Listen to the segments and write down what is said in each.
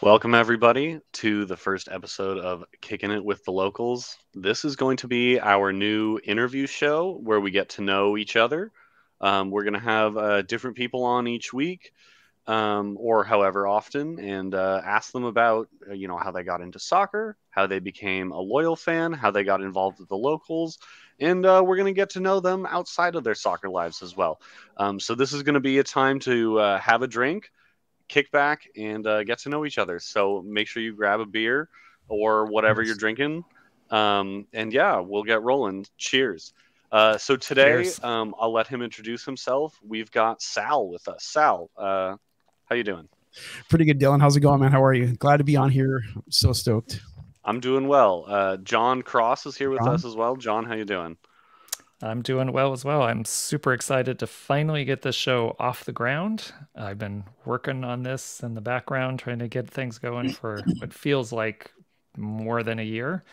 Welcome, everybody, to the first episode of Kicking It with the Locals. This is going to be our new interview show where we get to know each other. We're going to have different people on each week, or however often, and ask them about, how they got into soccer, how they became a loyal fan, how they got involved with the locals, and we're going to get to know them outside of their soccer lives as well. So this is going to be a time to have a drink, kick back, and get to know each other. So make sure you grab a beer or whatever you're drinking. And yeah, we'll get rolling. Cheers. So today, Cheers. I'll let him introduce himself. We've got Sal with us. Sal, how you doing? Pretty good, Dylan. How's it going, man? How are you? Glad to be on here. I'm so stoked. I'm doing well. John Cross is here with John? us as well. John, how you doing? I'm doing well as well. I'm super excited to finally get this show off the ground. I've been working on this in the background, trying to get things going for what feels like more than a year.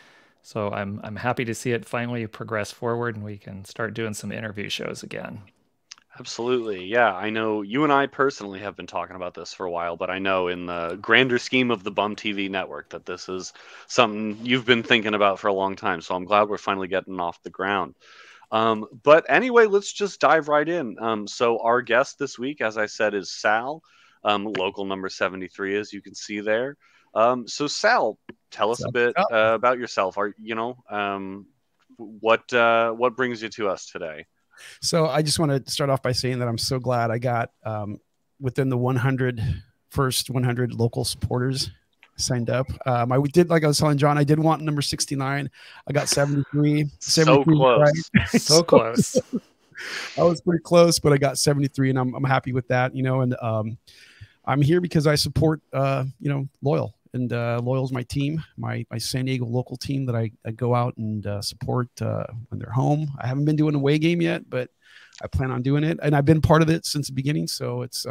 So I'm happy to see it finally progress forward and we can start doing some interview shows again. Absolutely. Yeah, I know you and I personally have been talking about this for a while, but I know in the grander scheme of the Bum TV network that this is something you've been thinking about for a long time. So I'm glad we're finally getting off the ground. But anyway, let's just dive right in. So our guest this week, as I said, is Sal, local number 73, as you can see there. So Sal, tell us a bit about yourself. What brings you to us today? So I just want to start off by saying that I'm so glad I got within the first 100 local supporters signed up. I did, like I was telling John, I did want number 69. I got 73. So close. Right? So close. I was pretty close, but I got 73 and I'm happy with that, and I'm here because I support, Loyal. And Loyal is my team, my San Diego local team that I go out and support when they're home. I haven't been doing an away game yet, but I plan on doing it. And I've been part of it since the beginning. So it's,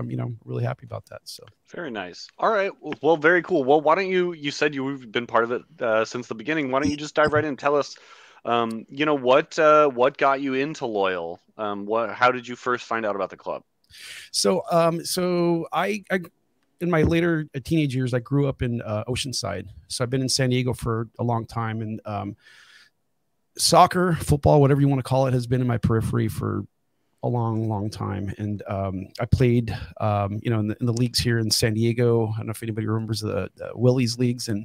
really happy about that. So very nice. All right. Well, very cool. Well, why don't you said you've been part of it since the beginning. Why don't you just dive right in and tell us, what got you into Loyal? How did you first find out about the club? So I in my later teenage years, I grew up in Oceanside. So I've been in San Diego for a long time, and soccer, football, whatever you want to call it, has been in my periphery for a long time. And I played, in the leagues here in San Diego. I don't know if anybody remembers the Willie's leagues in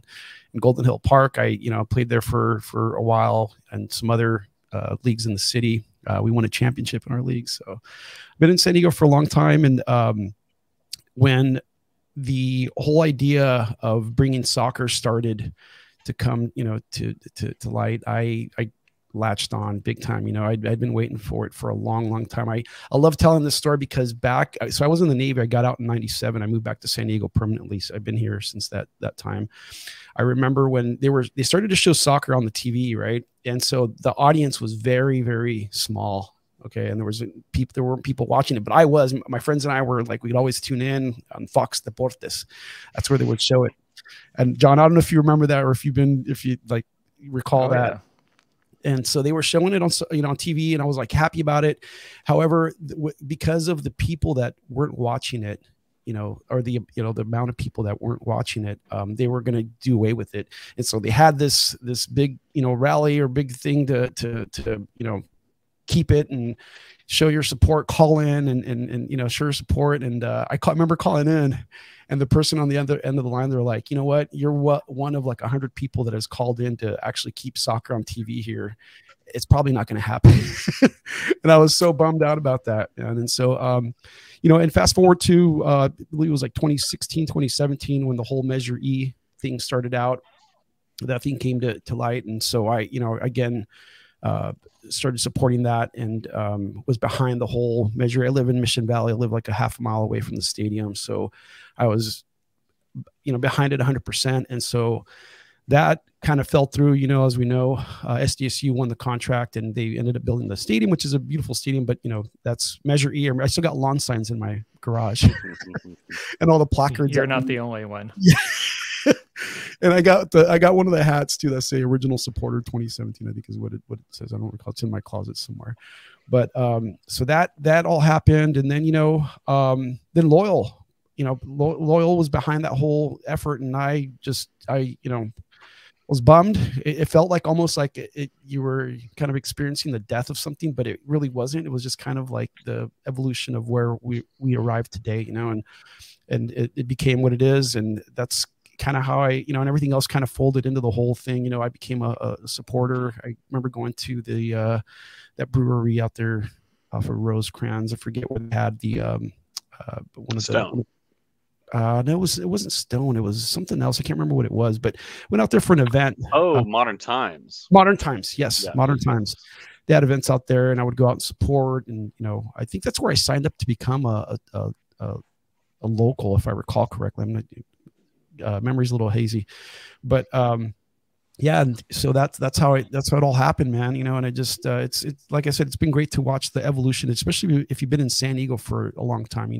Golden Hill Park. I played there for a while, and some other leagues in the city. We won a championship in our league. So I've been in San Diego for a long time. And when the whole idea of bringing soccer started to come, to light, I latched on big time. I'd been waiting for it for a long time. I love telling this story because so I was in the Navy. I got out in '97. I moved back to San Diego permanently. So I've been here since that time. I remember when they started to show soccer on the TV, right? And so the audience was very, very small. Okay. And there weren't people watching it, but my friends and I were like, we'd always tune in on Fox Deportes. That's where they would show it. And John, I don't know if you remember that, or if you recall that. Yeah. And so they were showing it on TV, and I was like happy about it. However, because of the people that weren't watching it, or the amount of people that weren't watching it, they were going to do away with it. And so they had this big, rally or big thing to keep it and show your support, call in and show your support. And I remember calling in, and the person on the other end of the line, they're like, you know what, you're one of like 100 people that has called in to actually keep soccer on TV here. It's probably not going to happen. And I was so bummed out about that. And so, and fast forward to, I believe it was like 2016, 2017, when the whole Measure E thing started out, that thing came to light. And so I, again, started supporting that, and was behind the whole Measure. I live in Mission Valley. I live like a half a mile away from the stadium. So I was, behind it 100%. And so that kind of fell through, as we know. SDSU won the contract, and they ended up building the stadium, which is a beautiful stadium, but that's Measure E. I still got lawn signs in my garage and all the placards. You're not the only one. Yeah. And I got one of the hats too that say original supporter 2017, I think is what it says. I don't recall. It's in my closet somewhere. But so that all happened, and then then Loyal Loyal was behind that whole effort, and I was bummed. It felt like almost like you were kind of experiencing the death of something, but it really wasn't. It was just kind of like the evolution of where we arrived today, and it became what it is. And that's kind of how I, and everything else kind of folded into the whole thing. I became a supporter. I remember going to that brewery out there off of Rosecrans. I forget what it had, the one of Stone. No, it wasn't Stone. It was something else. I can't remember what it was, but went out there for an event. Oh, Modern Times. Modern Times. Yes. Yeah. Modern Times. They had events out there, and I would go out and support. And, I think that's where I signed up to become a local, if I recall correctly. Memory's a little hazy, but, yeah. And so that's how it all happened, man. And I just, it's like I said, it's been great to watch the evolution, especially if you've been in San Diego for a long time.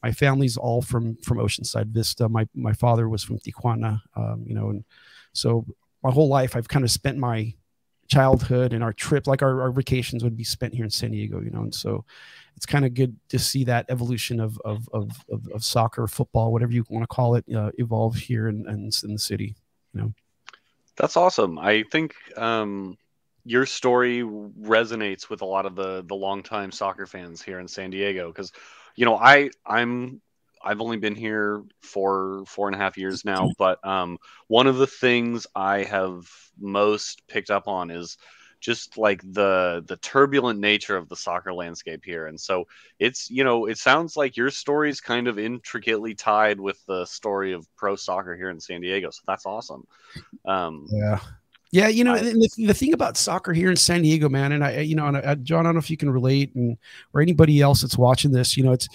My family's all from Oceanside Vista. My father was from Tijuana, and so my whole life I've kind of spent my childhood and our trip, like our vacations would be spent here in San Diego, and so it's kind of good to see that evolution of soccer, football, whatever you want to call it, evolve here in the city, That's awesome. I think your story resonates with a lot of the longtime soccer fans here in San Diego, because I've only been here for 4.5 years now, but one of the things I have most picked up on is just like the turbulent nature of the soccer landscape here. And so it's, it sounds like your story is kind of intricately tied with the story of pro soccer here in San Diego. So that's awesome. Yeah. Yeah, the thing about soccer here in San Diego, man, and John, I don't know if you can relate, or anybody else that's watching this, it's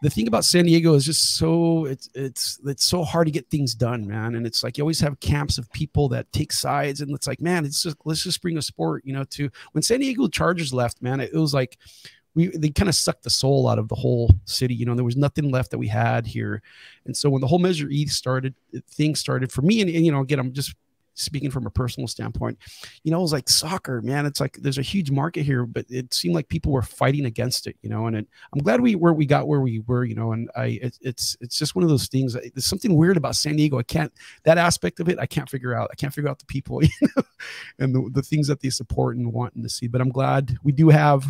the thing about San Diego is just so it's so hard to get things done, man. And it's like you always have camps of people that take sides, and it's like, man, let's just bring a sport, to when San Diego Chargers left, man, it was like they kind of sucked the soul out of the whole city. There was nothing left that we had here. And so when the whole Measure E thing started for me, and again, I'm just speaking from a personal standpoint, it was like soccer, man. It's like there's a huge market here, but it seemed like people were fighting against it, and I'm glad we got where we were, and it's just one of those things. There's something weird about San Diego. That aspect of it, I can't figure out. I can't figure out the people, and the things that they support and want to see. But I'm glad we do have,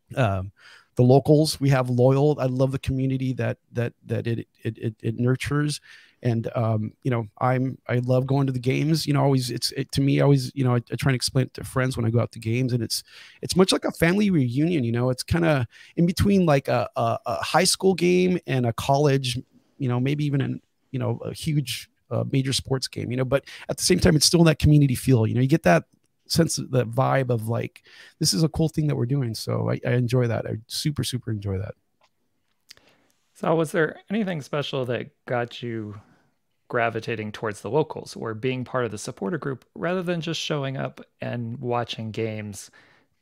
the locals. We have Loyal. I love the community that it nurtures. And, I love going to the games, to me, always, I try and explain it to friends when I go out to games, and it's much like a family reunion. It's kind of in between like a high school game and a college, maybe even a huge major sports game, but at the same time, it's still that community feel, you get that sense of that vibe of like, this is a cool thing that we're doing. So I enjoy that. I super, super enjoy that. So was there anything special that got you gravitating towards the locals or being part of the supporter group rather than just showing up and watching games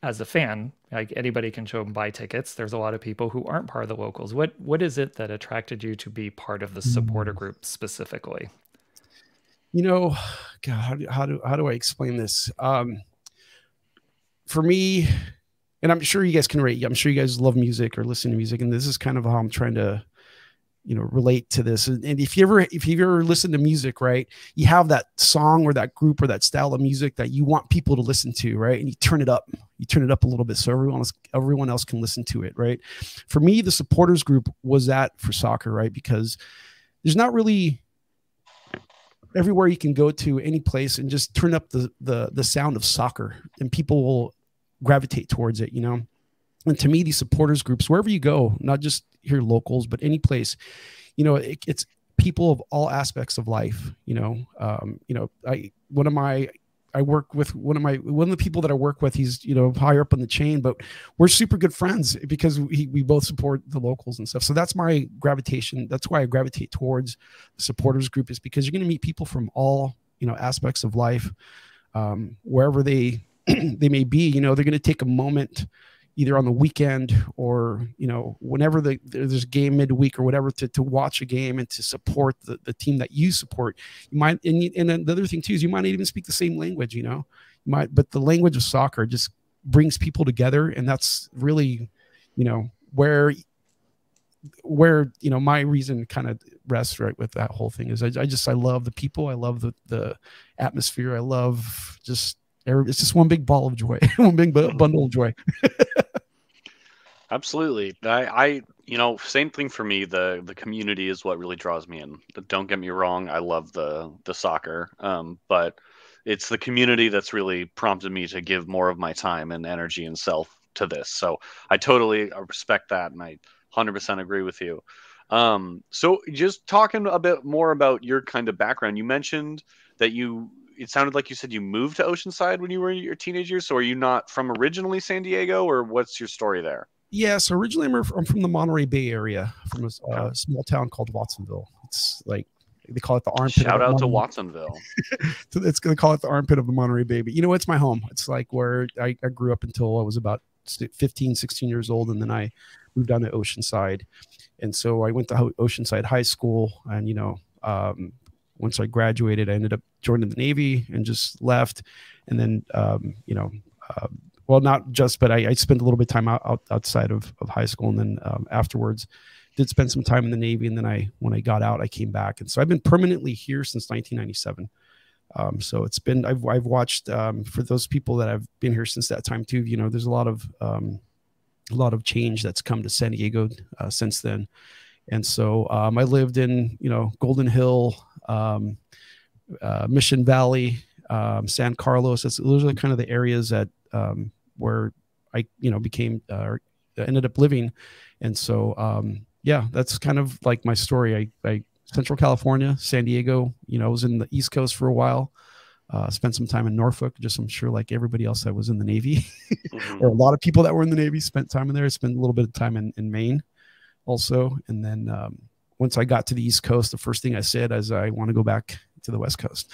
as a fan? Like anybody can show up and buy tickets. There's a lot of people who aren't part of the locals. What is it that attracted you to be part of the supporter group specifically? God, how do I explain this? For me, and I'm sure you guys can rate. I'm sure you guys love music or listen to music, and this is kind of how I'm trying to, relate to this. And if you ever listen to music, right, you have that song or that group or that style of music that you want people to listen to, right? And you turn it up a little bit so everyone else can listen to it, right? For me, the supporters group was that for soccer, right? Because there's not really everywhere you can go to any place and just turn up the sound of soccer, and people will gravitate towards it, And to me, these supporters groups, wherever you go, not just here locals, but any place, it's people of all aspects of life. I work with one of the people that I work with. He's, higher up on the chain, but we're super good friends because we both support the locals and stuff. So that's my gravitation. That's why I gravitate towards the supporters group, is because you're going to meet people from all, aspects of life, wherever they may be. They're going to take a moment either on the weekend or, whenever there's a game midweek or whatever, to watch a game and to support the team that you support. You might, and then the other thing too, is you might not even speak the same language, but the language of soccer just brings people together. And that's really, where where, you know, my reason kind of rests right with that whole thing is I love the people. I love the atmosphere. I love just, it's just one big ball of joy, one big bundle of joy. Absolutely. I you know, same thing for me. The community is what really draws me in. Don't get me wrong, I love the soccer. But it's the community that's really prompted me to give more of my time and energy and self to this. So I totally respect that, and I 100% agree with you. So just talking a bit more about your kind of background, you mentioned that it sounded like you said you moved to Oceanside when you were in your teenage years. So are you not from originally San Diego, or what's your story there? Yeah, so originally I'm from the Monterey Bay area, from a Okay. small town called Watsonville. It's like they call it the armpit. Shout out to Watsonville. It's going to call it the armpit of the Monterey Bay. But, you know, it's my home. It's like where I grew up until I was about 15, 16 years old. And then I moved down to Oceanside. And so I went to Oceanside High School. And, you know, once I graduated, I ended up joining the Navy and just left. And then, you know, well, not just, but I spent a little bit of time outside of high school. And then afterwards did spend some time in the Navy. And then when I got out, I came back. And so I've been permanently here since 1997. So it's been, I've watched, for those people that have been here since that time too, you know, there's a lot of change that's come to San Diego since then. And so I lived in, you know, Golden Hill, Mission Valley, San Carlos. Those are kind of the areas that where I, you know, ended up living. And so, yeah, that's kind of like my story. I Central California, San Diego, you know, I was in the East Coast for a while, spent some time in Norfolk, just I'm sure like everybody else that was in the Navy, or a lot of people that were in the Navy spent time in there. I spent a little bit of time in Maine also. And then once I got to the East Coast, the first thing I said is I want to go back to the West Coast.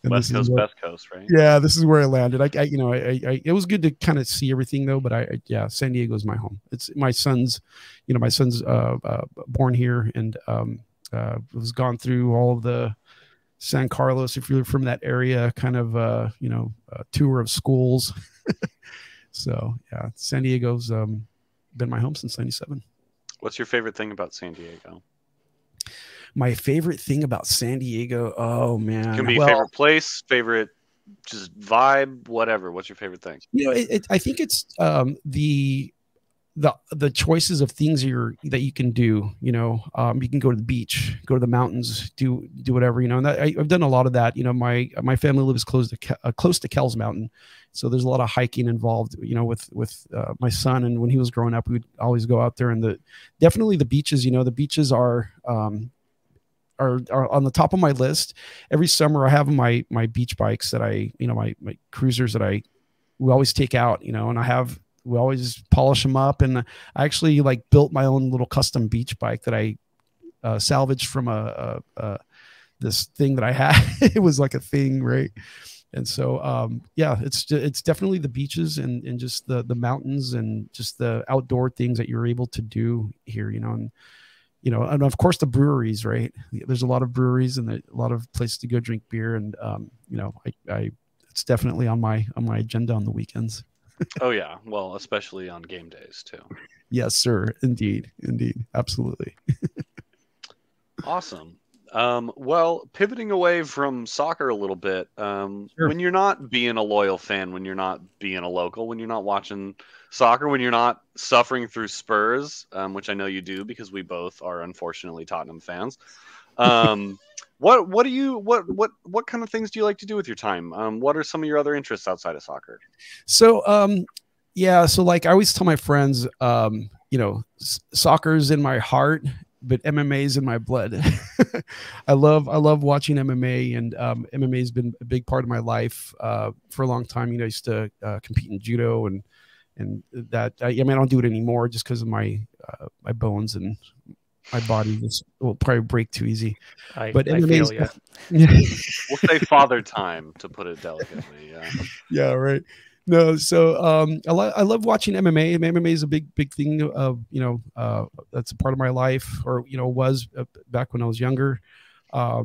West Coast, best coast, right? Yeah, this is where I landed. You know, it was good to kind of see everything though, but yeah, San Diego is my home. It's my son's, you know, born here and was gone through all of the San Carlos, if you're from that area, kind of, you know, tour of schools. So yeah, San Diego's been my home since 97. What's your favorite thing about San Diego? My favorite thing about San Diego, oh man, it can be favorite place, favorite just vibe, whatever. What's your favorite thing? You know, I think it's the choices of things that you can do. You know, you can go to the beach, go to the mountains, do whatever. You know, and I've done a lot of that. You know, my family lives close to Kells Mountain, so there's a lot of hiking involved. You know, with my son, and when he was growing up, we'd always go out there. And definitely the beaches. You know, the beaches are on the top of my list. Every summer I have my beach bikes that my cruisers that we always take out, you know, and we always polish them up. And I actually like built my own little custom beach bike that I salvaged from this thing that I had. It was like a thing. Right. And so, yeah, it's definitely the beaches and just the mountains and just the outdoor things that you're able to do here, you know, and, you know, and of course the breweries, right? There's a lot of breweries and a lot of places to go drink beer. And, you know, it's definitely on my agenda on the weekends. Oh yeah. Well, especially on game days too. Yes, sir. Indeed. Absolutely. Awesome. Well, pivoting away from soccer a little bit, Sure. when you're not being a loyal fan, when you're not being a local, when you're not watching soccer, when you're not suffering through Spurs, which I know you do because we both are unfortunately Tottenham fans. What kind of things do you like to do with your time? What are some of your other interests outside of soccer? So, yeah, so like I always tell my friends, you know, soccer's in my heart, but MMA is in my blood. I love watching MMA, and MMA has been a big part of my life for a long time. You know, I used to compete in judo, and that I mean I don't do it anymore just because of my bones and my body will probably break too easy. But I feel you. We'll say father time, to put it delicately. Yeah. Yeah. Right. No. So I love watching MMA. MMA is a big thing of, you know, that's a part of my life, or, you know, was back when I was younger. Yeah,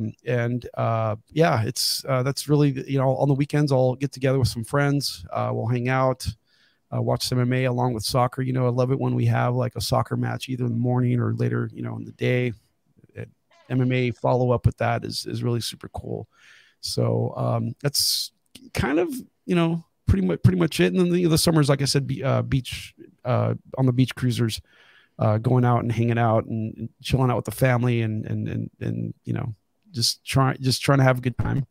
it's that's really, you know, on the weekends I'll get together with some friends. We'll hang out. watch some MMA along with soccer. You know, I love it when we have like a soccer match either in the morning or later, you know, in the day. MMA follow up with that is really super cool. So that's kind of, you know, pretty much it. And then the summers, like I said, beach on the beach cruisers, going out and hanging out and chilling out with the family and you know, just trying to have a good time.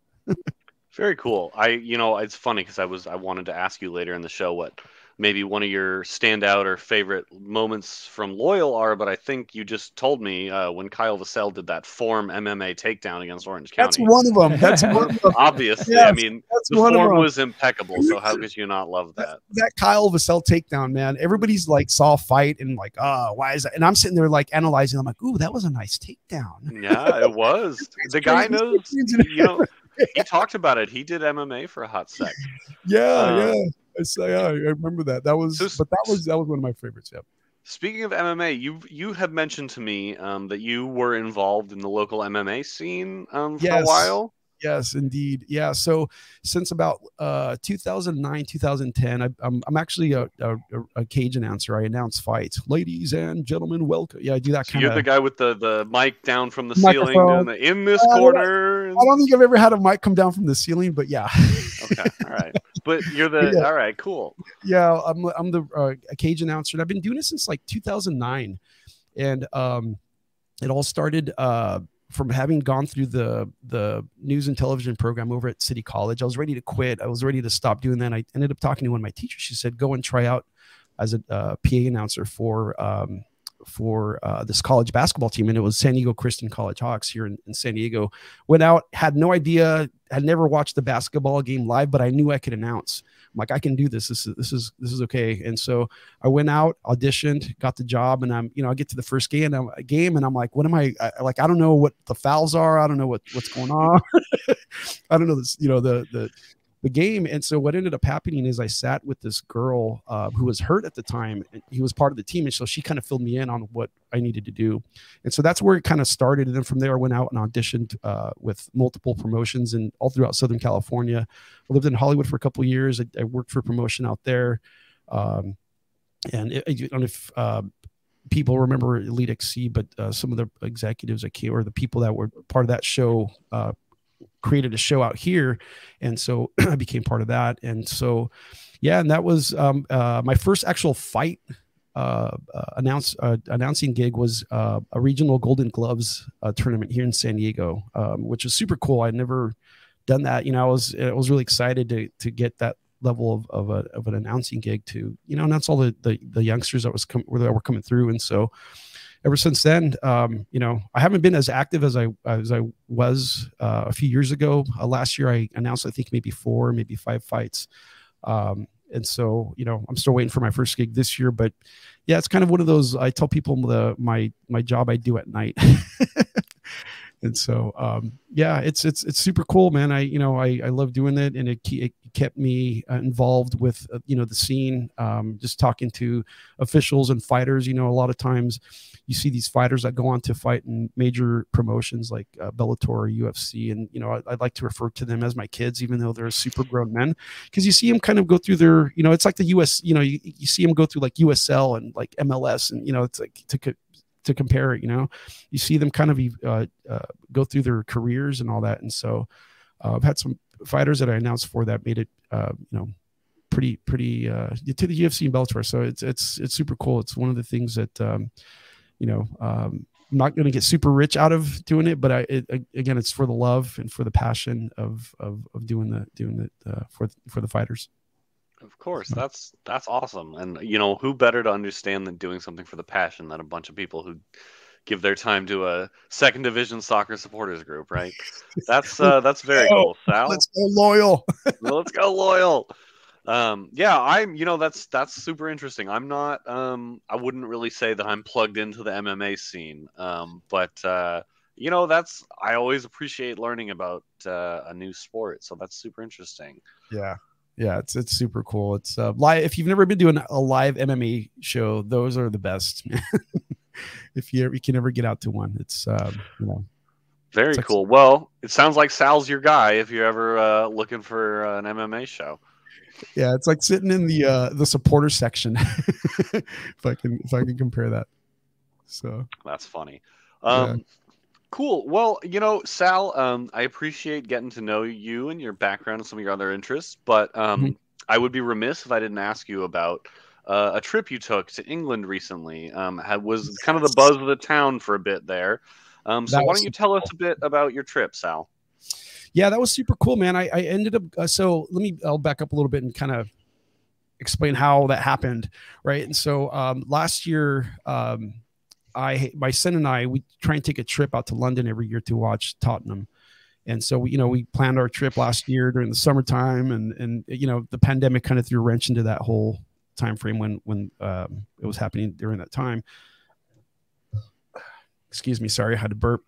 Very cool. You know, it's funny because I wanted to ask you later in the show what maybe one of your standout or favorite moments from Loyal are, but I think you just told me when Kyle Vassell did that form MMA takedown against Orange County. That's one of them. That's one of them. Obviously, yes, I mean, the form was impeccable. So how could you not love that? That Kyle Vassell takedown, man. Everybody's like saw a fight and like, why is that? And I'm sitting there like analyzing. I'm like, ooh, that was a nice takedown. Yeah, it was. The guy knows. You know, he talked about it. He did MMA for a hot sec. Yeah. I remember that. That was one of my favorites. Yeah. Speaking of MMA, you have mentioned to me that you were involved in the local MMA scene for a while. Yes, indeed. Yeah. So since about 2009, 2010, I'm actually a cage announcer. I announce fights. Ladies and gentlemen, welcome. Yeah, I do that kind of. You're the guy with the mic down from the ceiling in this corner. I don't think I've ever had a mic come down from the ceiling, but yeah. Okay. All right. But you're the all right. Cool. Yeah, I'm the cage announcer, and I've been doing it since like 2009, and it all started from having gone through the news and television program over at City College. I was ready to quit. I was ready to stop doing that. And I ended up talking to one of my teachers. She said, go and try out as a PA announcer for this college basketball team. And it was San Diego Christian College Hawks here in San Diego. Went out, had no idea, had never watched the basketball game live, but I knew I could announce. I'm like, I can do this. This is okay. And so I went out, auditioned, got the job, and I get to the first game and I'm like, what am I like? I don't know what the fouls are. I don't know what's going on. I don't know this, the game. And so what ended up happening is I sat with this girl who was hurt at the time. And he was part of the team. And so she kind of filled me in on what I needed to do. And so that's where it kind of started. And then from there, I went out and auditioned with multiple promotions and all throughout Southern California. I lived in Hollywood for a couple of years. I worked for promotion out there. I don't know if people remember Elite XC, but some of the executives or the people that were part of that show created a show out here, and so I became part of that. And so and that was my first actual fight announcing gig was a regional Golden Gloves tournament here in San Diego, which was super cool. I'd never done that. I was really excited to get that level of an announcing gig to announce all the youngsters that were coming through. And so ever since then, I haven't been as active as I was a few years ago. Last year, I announced, I think, maybe 4, maybe 5 fights. And so, I'm still waiting for my first gig this year. But yeah, it's kind of one of those. I tell people my job I do at night. And so, it's super cool, man. I love doing it, and it kept me involved with, the scene, just talking to officials and fighters. A lot of times you see these fighters that go on to fight in major promotions like Bellator or UFC. And, I'd like to refer to them as my kids, even though they're super grown men, because you see them kind of go through their, it's like the US, you see them go through like USL and like MLS, and, it's like to compare it, you see them kind of go through their careers and all that. And so I've had some fighters that I announced for that made it, pretty to the UFC and Bellator. So it's super cool. It's one of the things that, I'm not going to get super rich out of doing it, but again, it's for the love and for the passion of doing it for the fighters. Of course, that's awesome. And who better to understand than doing something for the passion than a bunch of people who give their time to a second division soccer supporters group, right? That's very cool, Sal. Let's go Loyal. Let's go Loyal. That's super interesting. I'm not I wouldn't really say that I'm plugged into the MMA scene. But I always appreciate learning about a new sport. So that's super interesting. Yeah, it's super cool. It's live. If you've never been doing a live MMA show, those are the best. If you can ever get out to one, it's very cool. Well, it sounds like Sal's your guy if you're ever looking for an MMA show. Yeah, it's like sitting in the supporter section. if I can compare that. So That's funny. yeah. Cool. Well, Sal, I appreciate getting to know you and your background and some of your other interests, but Mhm. I would be remiss if I didn't ask you about a trip you took to England recently. Was kind of the buzz of the town for a bit there. So That why was don't you super tell us cool. a bit about your trip, Sal? Yeah, that was super cool, man. I ended up so I'll back up a little bit and kind of explain how that happened, right? And so last year, my son and I, we try and take a trip out to London every year to watch Tottenham. And so we planned our trip last year during the summertime, and the pandemic kind of threw a wrench into that whole time frame when it was happening during that time. Excuse me, sorry, I had to burp.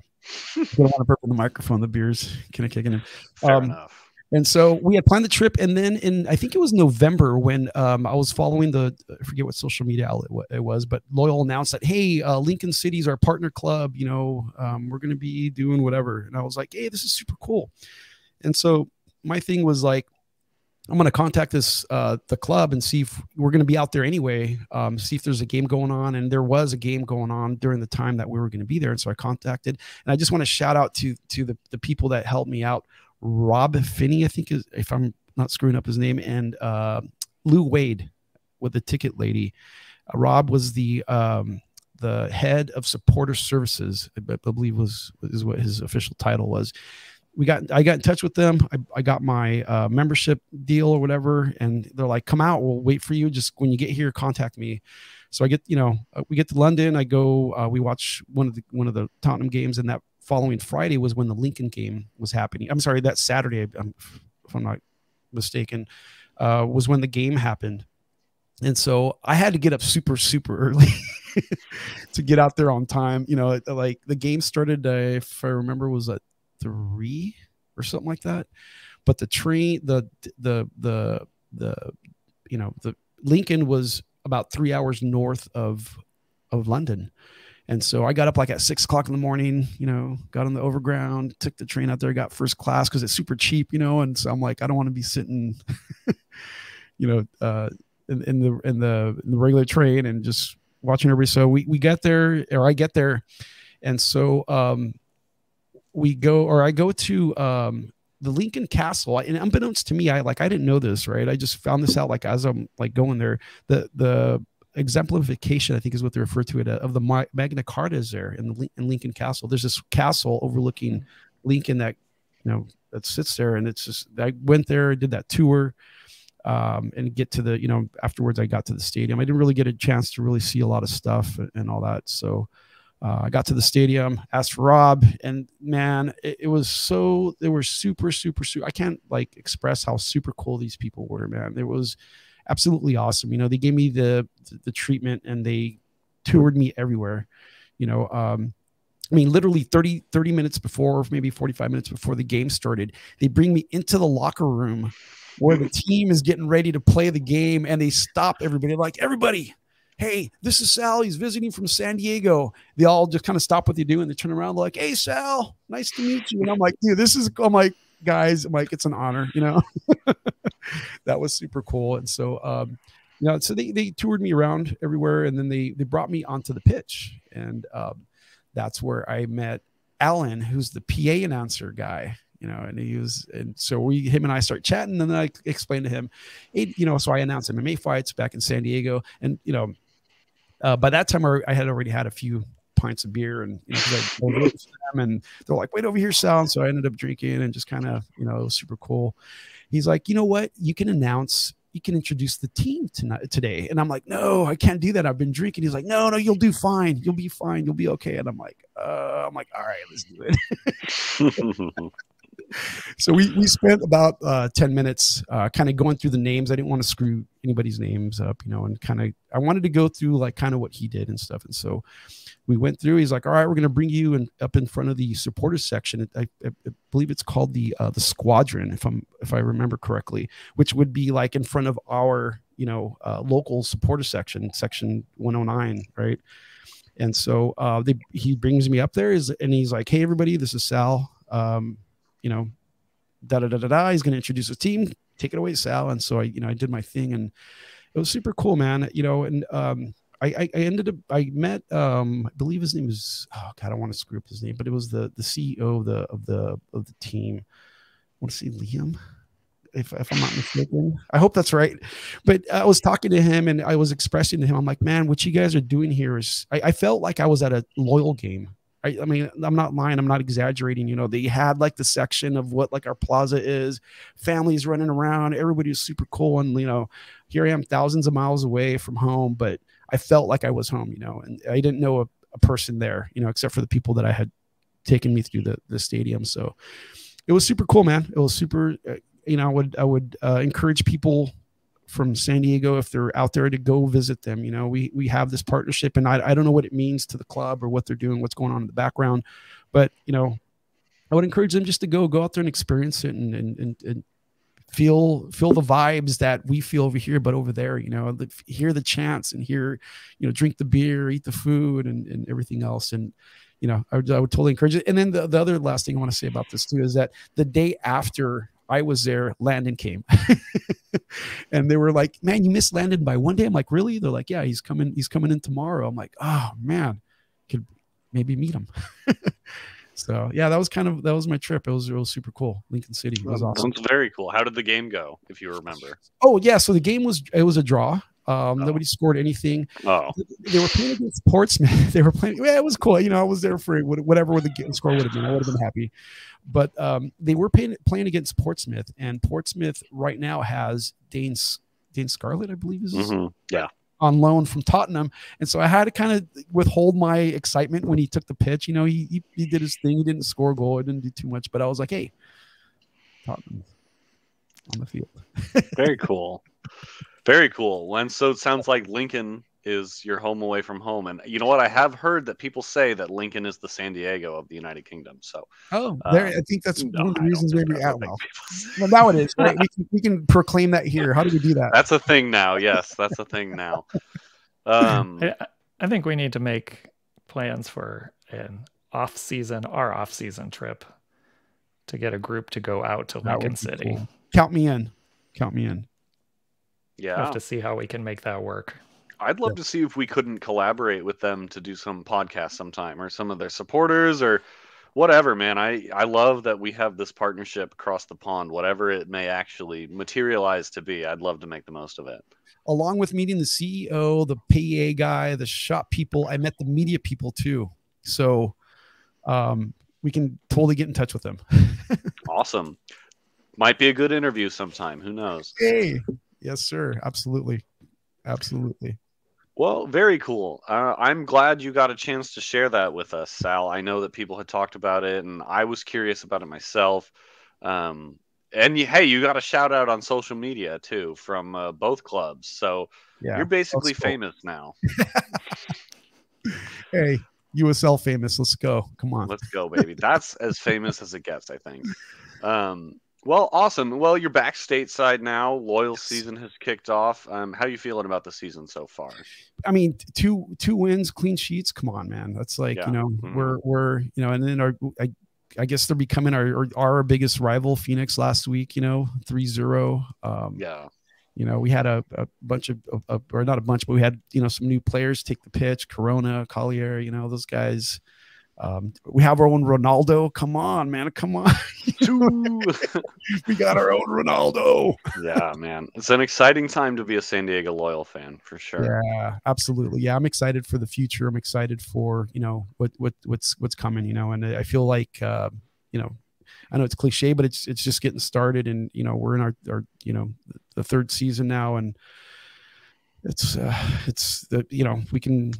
I don't want to burp on the microphone. The beer's kind of kicking in. Fair enough. And so we had planned the trip, and then I think it was November when I was following I forget what social media outlet it was, but Loyal announced that, hey, Lincoln City's our partner club. We're going to be doing whatever, and I was like, hey, this is super cool. And so my thing was like, I'm going to contact the club and see if we're going to be out there anyway. See if there's a game going on, and there was a game going on during the time that we were going to be there. And so I contacted, and I just want to shout out to the people that helped me out. Rob Finney, I think, is, if I'm not screwing up his name, and Lou Wade with the ticket lady. Rob was the head of supporter services, I believe is what his official title was. I got in touch with them. I got my membership deal or whatever, and they're like, come out, we'll wait for you. Just when you get here, contact me. So we get to London. I go, we watch one of the Tottenham games, and that following Friday was when the Lincoln game was happening. I'm sorry, that Saturday, if I'm not mistaken, was when the game happened. And so I had to get up super, super early to get out there on time. Like the game started, if I remember, was at 3 or something like that. But the train, the Lincoln was about 3 hours north of London. And so I got up like at 6 o'clock in the morning, got on the overground, took the train out there, got first class because it's super cheap, and so I'm like, I don't want to be sitting, in the regular train and just watching everybody. So we get there, or I get there, and so I go to the Lincoln Castle, and unbeknownst to me, I didn't know this, right? I just found this out like as I'm like going there. The exemplification, I think is what they refer to it, of the Magna Carta is there in Lincoln Castle. There's this castle overlooking Lincoln that that sits there, and it's just, I went there, did that tour, and get to the afterwards I got to the stadium. I didn't really get a chance to really see a lot of stuff and all that, so I got to the stadium, asked for Rob, and man, it was so, they were super, super, super, I can't like express how super cool these people were, man. It was absolutely awesome. They gave me the treatment, and they toured me everywhere. I mean, literally 30 minutes before, or maybe 45 minutes before the game started, they bring me into the locker room where the team is getting ready to play the game, and they stop everybody. Like, everybody, hey, this is Sal. He's visiting from San Diego. They all just kind of stop what they do, and they turn around like, hey, Sal, nice to meet you. And I'm like, dude, I'm like, guys, I'm like, it's an honor, That was super cool. And so, so they toured me around everywhere, and then they brought me onto the pitch. And that's where I met Alan, who's the PA announcer guy, and so him and I start chatting, and then I explained to him, hey, so I announced MMA fights back in San Diego. And, by that time I had already had a few pints of beer, and and they're like, wait over here, Sal. And so I ended up drinking, and just kind of, it was super cool. He's like, you know what? You can introduce the team today. And I'm like, no, I can't do that. I've been drinking. He's like, no, you'll do fine. You'll be fine. You'll be okay. And I'm like, all right, let's do it. So we spent about 10 minutes kind of going through the names. I didn't want to screw anybody's names up, and I wanted to go through like kind of what he did and stuff. And so we went through. He's like, all right, we're going to bring you up in front of the supporters section. I believe it's called the Squadron, if I remember correctly, which would be like in front of our local supporter section 109, right? And so he brings me up there, and he's like, hey, everybody, this is Sal. He's going to introduce his team. take it away, Sal. And so I did my thing, and it was super cool, man. And I ended up, I met, I believe his name is, oh God, I don't want to screw up his name, but it was the CEO of the team. I want to say Liam, if I'm not mistaken. I hope that's right. But I was talking to him, and I was expressing to him, I'm like, man, what you guys are doing here is, I felt like I was at a Loyal game. I mean, I'm not lying. I'm not exaggerating. They had like the section of what like our plaza is, families running around, everybody was super cool. And, here I am thousands of miles away from home, but I felt like I was home, and I didn't know a person there, except for the people that I had taken me through the stadium. So it was super cool, man. It was super, I would encourage people from San Diego, if they're out there, to go visit them. We have this partnership, and I don't know what it means to the club or what they're doing, what's going on in the background, but I would encourage them just to go out there and experience it, and feel the vibes that we feel over here, but over there, hear the chants, and hear, drink the beer, eat the food, and everything else. And I would totally encourage it. And then the other last thing I want to say about this too is that the day after I was there, Landon came. And they were like, man, you missed Landon by one day. I'm like, really? They're like, yeah, he's coming in tomorrow. I'm like, oh man, could maybe meet him. So yeah, that was my trip. It was super cool. Lincoln City. It was awesome. Sounds very cool. How did the game go, if you remember? Oh yeah, so the game was a draw. Nobody scored anything. Oh, they were playing against Portsmouth. They were playing. Yeah, it was cool. I was there for whatever the score would have been. I would have been happy. But they were playing against Portsmouth, and Portsmouth right now has Dane Scarlett, I believe is yeah, on loan from Tottenham. And so I had to kind of withhold my excitement when he took the pitch. He did his thing. He didn't score a goal. He didn't do too much, but I was like, hey, Tottenham on the field. Very cool. Very cool. And so it sounds like Lincoln is your home away from home. And you know what? I have heard that people say that Lincoln is the San Diego of the United Kingdom. So, I think that's one of the reasons maybe well, now it is, right? We can proclaim that here. How do we do that? That's a thing now. Yes, that's a thing now. I think we need to make plans for our off-season trip to get a group to go out to Lincoln City. Cool. Count me in. Yeah. We'll have to see how we can make that work. I'd love to see if we couldn't collaborate with them to do some podcasts sometime, or some of their supporters, or whatever, man. I love that we have this partnership across the pond, whatever it may actually materialize to be. I'd love to make the most of it. Along with meeting the CEO, the PA guy, the shop people, I met the media people too. So we can totally get in touch with them. Awesome. Might be a good interview sometime. Who knows? Hey, yes, sir. Absolutely. Well, very cool. I'm glad you got a chance to share that with us, Sal. I know that people had talked about it, and I was curious about it myself. And you got a shout out on social media too from both clubs. So you're basically famous now. Hey, USL famous. Let's go. Come on. Let's go, baby. That's as famous as it gets, I think. Well, awesome. Well, you're back stateside now. Loyal season has kicked off. How are you feeling about the season so far? I mean, two wins, clean sheets. Come on, man. That's like, we're and then I guess they're becoming our biggest rival, Phoenix, last week, 3-0. We had a bunch of or not a bunch, but we had, some new players take the pitch, Corona, Collier, those guys. We have our own Ronaldo. Come on, man. Come on. We got our own Ronaldo. Yeah, man. It's an exciting time to be a San Diego Loyal fan, for sure. Yeah, absolutely. Yeah, I'm excited for the future. I'm excited for, what's coming, and I feel like, I know it's cliche, but it's just getting started, and, we're in our the third season now, and it's we can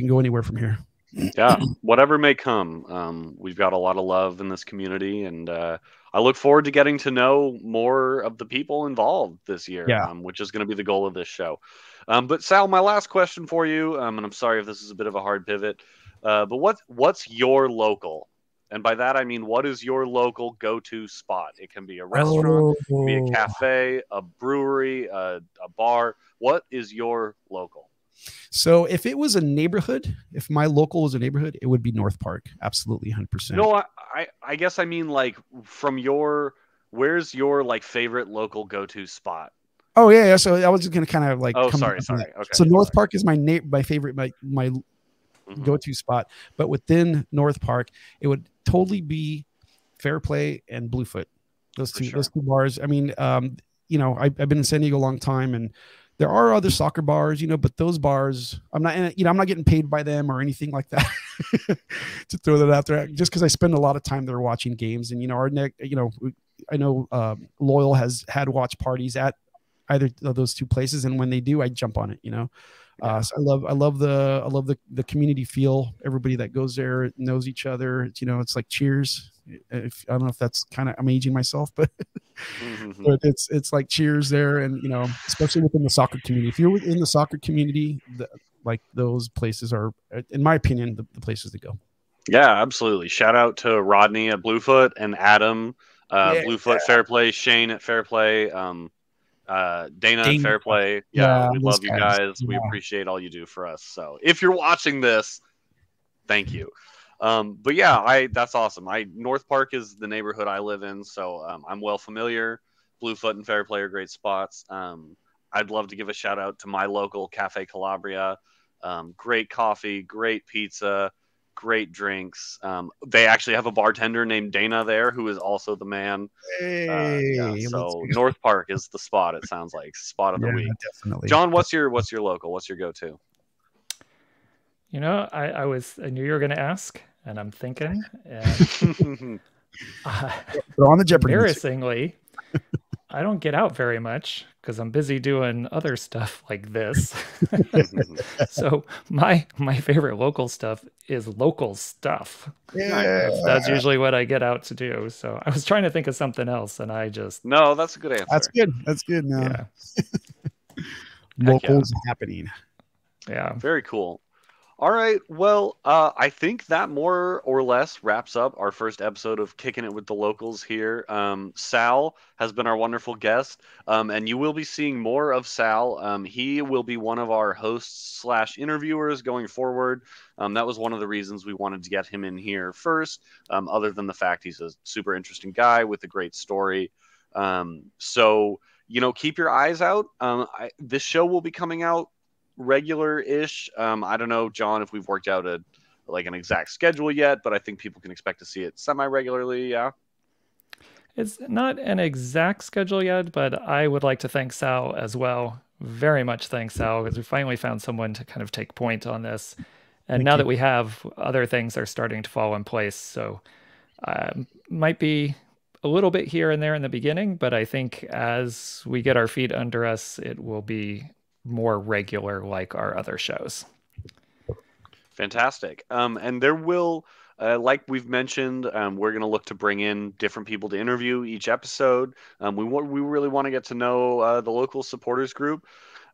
go anywhere from here. Yeah, whatever may come. We've got a lot of love in this community, and I look forward to getting to know more of the people involved this year, which is going to be the goal of this show. But Sal, my last question for you, and I'm sorry if this is a bit of a hard pivot, but what's your local? And by that, I mean, what is your local go-to spot? It can be a restaurant, it can be a cafe, a brewery, a bar. What is your local? So if it was a neighborhood, if my local was a neighborhood, it would be North Park. Absolutely, 100%. No, I guess I mean, like, from your where's your like favorite local go-to spot? Oh yeah. So I was just gonna kind of like. Oh, come sorry. back to that. Okay. So North Park is my favorite, my Mhm. go-to spot. But within North Park, it would totally be Fair Play and Bluefoot. Those For two, sure. bars. I mean, you know, I've been in San Diego a long time, and there are other soccer bars, you know, but those bars, I'm not, you know, I'm not getting paid by them or anything like that. To throw that out there, just because I spend a lot of time there watching games, and you know, I know Loyal has had watch parties at either of those two places, and when they do, I jump on it, you know. Yeah. So I love the community feel. Everybody that goes there knows each other. It's, you know, it's like Cheers. I don't know if that's kind of, I'm aging myself, but Mhm. but it's like Cheers there, and you know, especially within the soccer community. If you're in the soccer community, like those places are, in my opinion, the places to go. Yeah, absolutely. Shout out to Rodney at Bluefoot and Adam, Yeah, Bluefoot Fair Play, Shane at Fair Play, Dana at Dane. Fair Play. Yeah, Yeah, we those love you guys. guys. We Yeah. appreciate all you do for us. So if you're watching this, thank you. But yeah, that's awesome. North Park is the neighborhood I live in, so I'm well familiar. Bluefoot and Fair Play are great spots. I'd love to give a shout out to my local Cafe Calabria. Great coffee, great pizza, great drinks. They actually have a bartender named Dana there who is also the man. Yeah, Hey, let's so go. North Park is the spot. It sounds like spot of the Yeah, week. definitely. John, what's your local? What's your go-to? You know, I knew you were going to ask, and I'm thinking, and Throw on the Jeopardy music. embarrassingly, I don't get out very much because I'm busy doing other stuff like this. So my favorite local stuff is local stuff. Yeah, That's usually what I get out to do. So I was trying to think of something else, and I just No, that's a good answer. that's good. That's good. No. yeah, Locals happening. yeah. Very cool. All right. Well, I think that more or less wraps up our first episode of Kicking It with the Locals here. Sal has been our wonderful guest, and you will be seeing more of Sal. He will be one of our hosts / interviewers going forward. That was one of the reasons we wanted to get him in here first, other than the fact he's a super interesting guy with a great story. So, you know, keep your eyes out. This show will be coming out regular-ish. I don't know, John, if we've worked out an exact schedule yet, but I think people can expect to see it semi-regularly. Yeah. It's not an exact schedule yet, but I would like to thank Sal as well. Very much thank Sal, because we finally found someone to kind of take point on this. And now that we have, other things are starting to fall in place. So might be a little bit here and there in the beginning, but I think as we get our feet under us, it will be more regular like our other shows. Fantastic. And there will, like we've mentioned, we're going to look to bring in different people to interview each episode. We really want to get to know the local supporters group.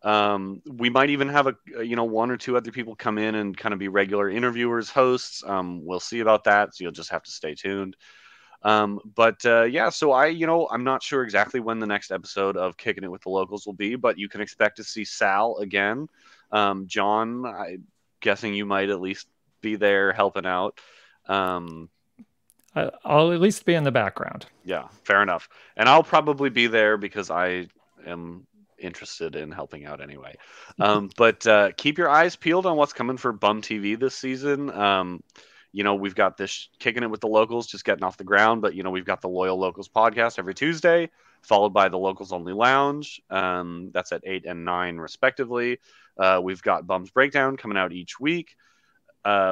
We might even have one or two other people come in and kind of be regular interviewers, hosts. We'll see about that. So you'll just have to stay tuned. Yeah, so I'm not sure exactly when the next episode of Kicking It with the Locals will be, but you can expect to see Sal again. John, I'm guessing you might at least be there helping out. I'll at least be in the background. Yeah, fair enough. And I'll probably be there because I am interested in helping out anyway. But keep your eyes peeled on what's coming for Bum TV this season. We've got this Kicking It with the Locals just getting off the ground, but we've got the Loyal Locals podcast every Tuesday, followed by the Locals Only Lounge. That's at 8 and 9 respectively. We've got Bum's Breakdown coming out each week.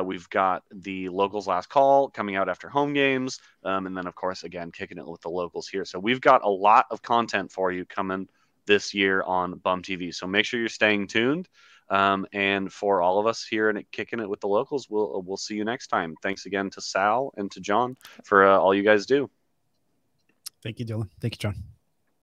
We've got the Locals Last Call coming out after home games. And then, of course, again, Kicking It with the Locals here. So we've got a lot of content for you coming this year on Bum TV. So make sure you're staying tuned. And for all of us here at Kicking It with the Locals, we'll see you next time. Thanks again to Sal and to John for all you guys do. Thank you, Dylan. Thank you, John.